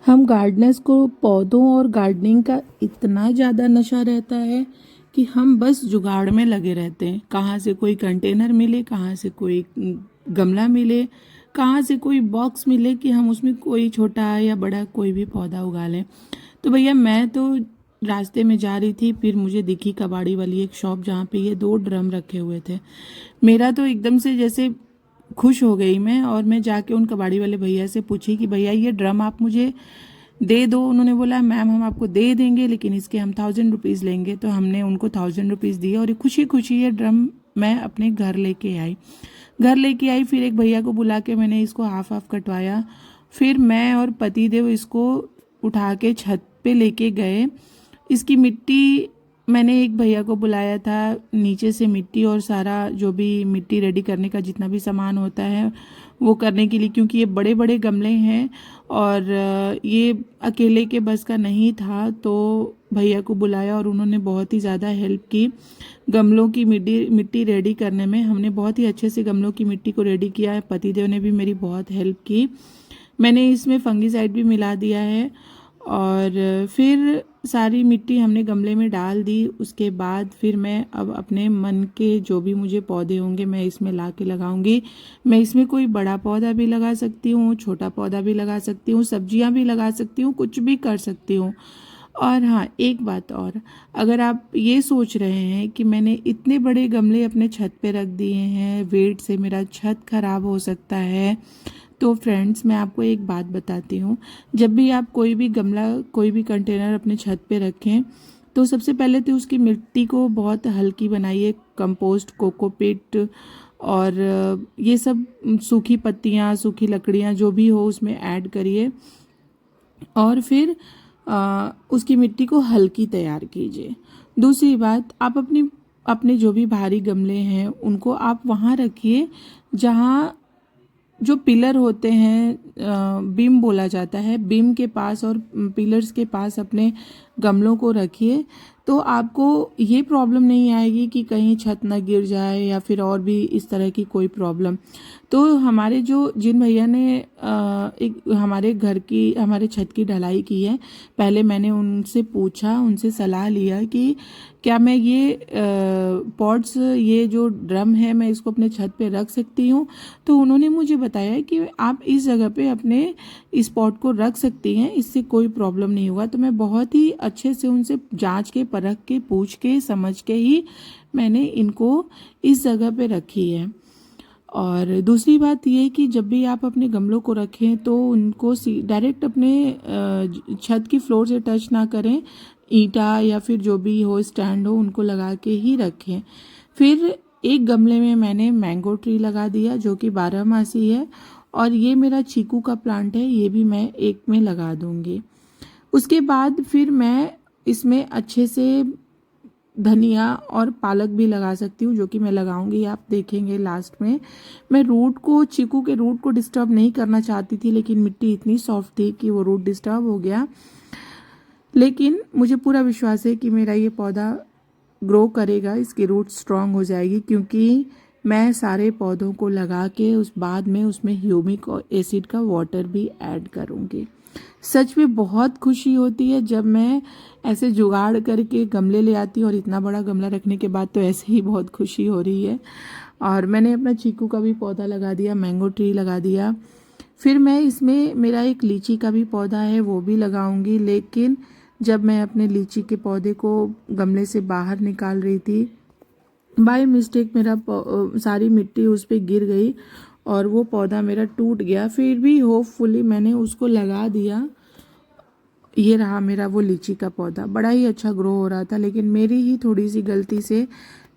हम गार्डनर्स को पौधों और गार्डनिंग का इतना ज़्यादा नशा रहता है कि हम बस जुगाड़ में लगे रहते हैं। कहाँ से कोई कंटेनर मिले, कहाँ से कोई गमला मिले, कहाँ से कोई बॉक्स मिले कि हम उसमें कोई छोटा या बड़ा कोई भी पौधा उगा लें। तो भैया मैं तो रास्ते में जा रही थी, फिर मुझे दिखी कबाड़ी वाली एक शॉप जहाँ पे ये 2 ड्रम रखे हुए थे। मेरा तो एकदम से जैसे खुश हो गई मैं, और मैं जाके उन कबाड़ी वाले भैया से पूछी कि भैया ये ड्रम आप मुझे दे दो। उन्होंने बोला मैम हम आपको दे देंगे, लेकिन इसके हम 1000 रुपीज़ लेंगे। तो हमने उनको 1000 रुपीज़ दिए और खुशी खुशी ये ड्रम मैं अपने घर लेके आई। फिर एक भैया को बुला के मैंने इसको हाफ हाफ कटवाया। फिर मैं और पतिदेव इसको उठा के छत पे लेके गए। इसकी मिट्टी मैंने एक भैया को बुलाया था, नीचे से मिट्टी और सारा जो भी मिट्टी रेडी करने का जितना भी सामान होता है वो करने के लिए, क्योंकि ये बड़े बड़े गमले हैं और ये अकेले के बस का नहीं था। तो भैया को बुलाया और उन्होंने बहुत ही ज़्यादा हेल्प की गमलों की मिट्टी रेडी करने में। हमने बहुत ही अच्छे से गमलों की मिट्टी को रेडी किया है। पतिदेव ने भी मेरी बहुत हेल्प की। मैंने इसमें फंगीसाइड भी मिला दिया है और फिर सारी मिट्टी हमने गमले में डाल दी। उसके बाद फिर मैं अब अपने मन के जो भी मुझे पौधे होंगे मैं इसमें ला के लगाऊंगी। मैं इसमें कोई बड़ा पौधा भी लगा सकती हूँ, छोटा पौधा भी लगा सकती हूँ, सब्जियाँ भी लगा सकती हूँ, कुछ भी कर सकती हूँ। और हाँ, एक बात और, अगर आप ये सोच रहे हैं कि मैंने इतने बड़े गमले अपने छत पे रख दिए हैं, वेट से मेरा छत खराब हो सकता है, तो फ्रेंड्स मैं आपको एक बात बताती हूँ। जब भी आप कोई भी गमला, कोई भी कंटेनर अपने छत पे रखें तो सबसे पहले तो उसकी मिट्टी को बहुत हल्की बनाइए। कंपोस्ट, कोकोपीट और ये सब सूखी पत्तियाँ, सूखी लकड़ियाँ जो भी हो उसमें ऐड करिए और फिर उसकी मिट्टी को हल्की तैयार कीजिए। दूसरी बात, आप अपने जो भी भारी गमले हैं उनको आप वहाँ रखिए जहाँ जो पिलर होते हैं, बीम बोला जाता है, बीम के पास और पिलर्स के पास अपने गमलों को रखिए। तो आपको ये प्रॉब्लम नहीं आएगी कि कहीं छत ना गिर जाए या फिर और भी इस तरह की कोई प्रॉब्लम। तो हमारे जिन भैया ने एक हमारे छत की ढलाई की है, पहले मैंने उनसे पूछा, उनसे सलाह लिया कि क्या मैं ये पॉट्स, ये जो ड्रम है, मैं इसको अपने छत पे रख सकती हूँ। तो उन्होंने मुझे बताया कि आप इस जगह पे अपने इस पॉट को रख सकती हैं, इससे कोई प्रॉब्लम नहीं होगा। तो मैं बहुत ही अच्छे से उनसे जांच के, परख के, पूछ के, समझ के ही मैंने इनको इस जगह पे रखी है। और दूसरी बात ये कि जब भी आप अपने गमलों को रखें तो उनको डायरेक्ट अपने छत की फ्लोर से टच ना करें। ईंटा या फिर जो भी हो, स्टैंड हो, उनको लगा के ही रखें। फिर एक गमले में मैंने मैंगो ट्री लगा दिया जो कि 12 मासी है, और ये मेरा चीकू का प्लांट है, ये भी मैं एक में लगा दूंगी। उसके बाद फिर मैं इसमें अच्छे से धनिया और पालक भी लगा सकती हूँ, जो कि मैं लगाऊंगी, आप देखेंगे लास्ट में। मैं चीकू के रूट को डिस्टर्ब नहीं करना चाहती थी, लेकिन मिट्टी इतनी सॉफ्ट थी कि वो रूट डिस्टर्ब हो गया। लेकिन मुझे पूरा विश्वास है कि मेरा ये पौधा ग्रो करेगा, इसकी रूट स्ट्रांग हो जाएगी, क्योंकि मैं सारे पौधों को लगा के उस बाद में उसमें ह्यूमिक एसिड का वाटर भी ऐड करूँगी। सच में बहुत खुशी होती है जब मैं ऐसे जुगाड़ करके गमले ले आती हूँ, और इतना बड़ा गमला रखने के बाद तो ऐसे ही बहुत खुशी हो रही है। और मैंने अपना चीकू का भी पौधा लगा दिया, मैंगो ट्री लगा दिया। फिर मैं इसमें मेरा एक लीची का भी पौधा है, वो भी लगाऊंगी। लेकिन जब मैं अपने लीची के पौधे को गमले से बाहर निकाल रही थी, बाय मिस्टेक मेरा सारी मिट्टी उस पर गिर गई और वो पौधा मेरा टूट गया। फिर भी होपफुली मैंने उसको लगा दिया। ये रहा मेरा वो लीची का पौधा, बड़ा ही अच्छा ग्रो हो रहा था, लेकिन मेरी ही थोड़ी सी गलती से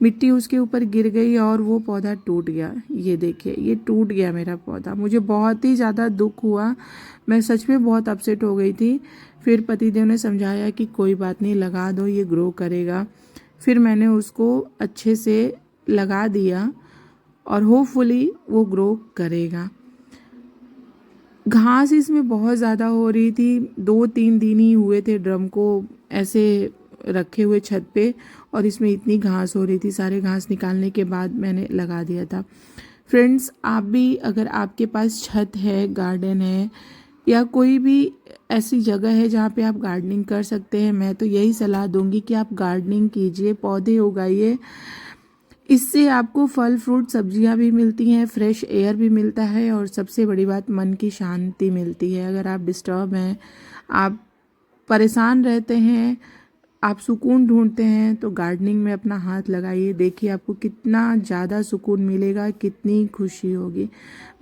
मिट्टी उसके ऊपर गिर गई और वो पौधा टूट गया। ये देखिए, ये टूट गया मेरा पौधा। मुझे बहुत ही ज़्यादा दुख हुआ, मैं सच में बहुत अपसेट हो गई थी। फिर पतिदेव ने समझाया कि कोई बात नहीं, लगा दो, ये ग्रो करेगा। फिर मैंने उसको अच्छे से लगा दिया और होपफुली वो ग्रो करेगा। घास इसमें बहुत ज़्यादा हो रही थी, 2-3 दिन ही हुए थे ड्रम को ऐसे रखे हुए छत पे, और इसमें इतनी घास हो रही थी। सारे घास निकालने के बाद मैंने लगा दिया था। फ्रेंड्स, आप भी, अगर आपके पास छत है, गार्डन है, या कोई भी ऐसी जगह है जहाँ पे आप गार्डनिंग कर सकते हैं। मैं तो यही सलाह दूंगी कि आप गार्डनिंग कीजिए, पौधे उगाइए। इससे आपको फल फ्रूट सब्जियां भी मिलती हैं, फ्रेश एयर भी मिलता है और सबसे बड़ी बात मन की शांति मिलती है। अगर आप डिस्टर्ब हैं, आप परेशान रहते हैं, आप सुकून ढूंढते हैं तो गार्डनिंग में अपना हाथ लगाइए। देखिए आपको कितना ज़्यादा सुकून मिलेगा, कितनी खुशी होगी।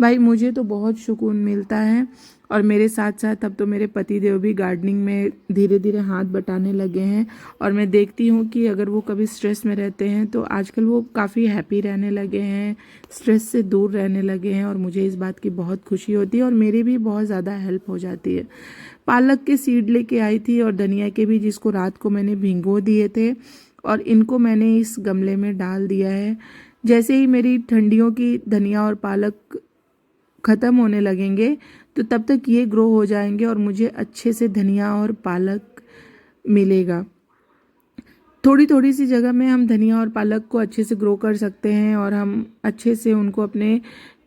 भाई मुझे तो बहुत सुकून मिलता है और मेरे साथ साथ अब तो मेरे पति देव भी गार्डनिंग में धीरे धीरे हाथ बटाने लगे हैं। और मैं देखती हूँ कि अगर वो कभी स्ट्रेस में रहते हैं तो आजकल वो काफ़ी हैप्पी रहने लगे हैं, स्ट्रेस से दूर रहने लगे हैं और मुझे इस बात की बहुत खुशी होती है और मेरी भी बहुत ज़्यादा हेल्प हो जाती है। पालक के सीड लेके आई थी और धनिया के भी, जिसको रात को मैंने भिगो दिए थे और इनको मैंने इस गमले में डाल दिया है। जैसे ही मेरी ठंडियों की धनिया और पालक ख़त्म होने लगेंगे तो तब तक ये ग्रो हो जाएंगे और मुझे अच्छे से धनिया और पालक मिलेगा। थोड़ी थोड़ी सी जगह में हम धनिया और पालक को अच्छे से ग्रो कर सकते हैं और हम अच्छे से उनको अपने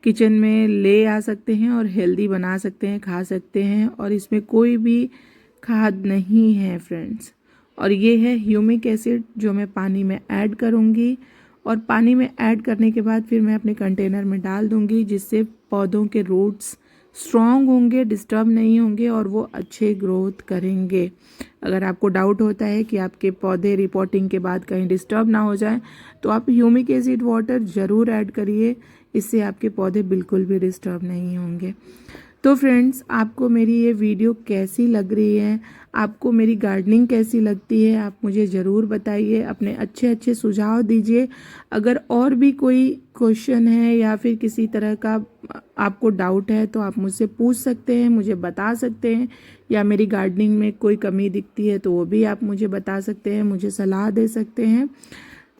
किचन में ले आ सकते हैं और हेल्दी बना सकते हैं, खा सकते हैं। और इसमें कोई भी खाद नहीं है फ्रेंड्स। और ये है ह्यूमिक एसिड जो मैं पानी में ऐड करूँगी और पानी में ऐड करने के बाद फिर मैं अपने कंटेनर में डाल दूँगी, जिससे पौधों के रूट्स स्ट्रॉन्ग होंगे, डिस्टर्ब नहीं होंगे और वो अच्छे ग्रोथ करेंगे। अगर आपको डाउट होता है कि आपके पौधे रिपोर्टिंग के बाद कहीं डिस्टर्ब ना हो जाए तो आप ह्यूमिक एसिड वाटर ज़रूर ऐड करिए, इससे आपके पौधे बिल्कुल भी डिस्टर्ब नहीं होंगे। तो फ्रेंड्स, आपको मेरी ये वीडियो कैसी लग रही है, आपको मेरी गार्डनिंग कैसी लगती है, आप मुझे ज़रूर बताइए, अपने अच्छे अच्छे सुझाव दीजिए। अगर और भी कोई क्वेश्चन है या फिर किसी तरह का आपको डाउट है तो आप मुझसे पूछ सकते हैं, मुझे बता सकते हैं। या मेरी गार्डनिंग में कोई कमी दिखती है तो वो भी आप मुझे बता सकते हैं, मुझे सलाह दे सकते हैं।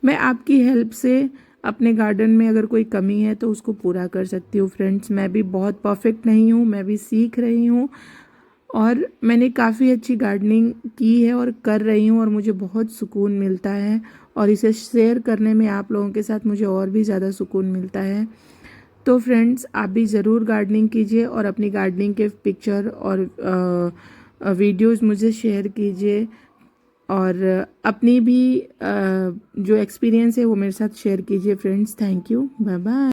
मैं आपकी हेल्प से अपने गार्डन में अगर कोई कमी है तो उसको पूरा कर सकती हूँ। फ्रेंड्स, मैं भी बहुत परफेक्ट नहीं हूँ, मैं भी सीख रही हूँ और मैंने काफ़ी अच्छी गार्डनिंग की है और कर रही हूँ और मुझे बहुत सुकून मिलता है और इसे शेयर करने में आप लोगों के साथ मुझे और भी ज़्यादा सुकून मिलता है। तो फ्रेंड्स, आप भी ज़रूर गार्डनिंग कीजिए और अपनी गार्डनिंग के पिक्चर और वीडियोस मुझे शेयर कीजिए और अपनी भी जो एक्सपीरियंस है वो मेरे साथ शेयर कीजिए friends. Thank you, bye bye.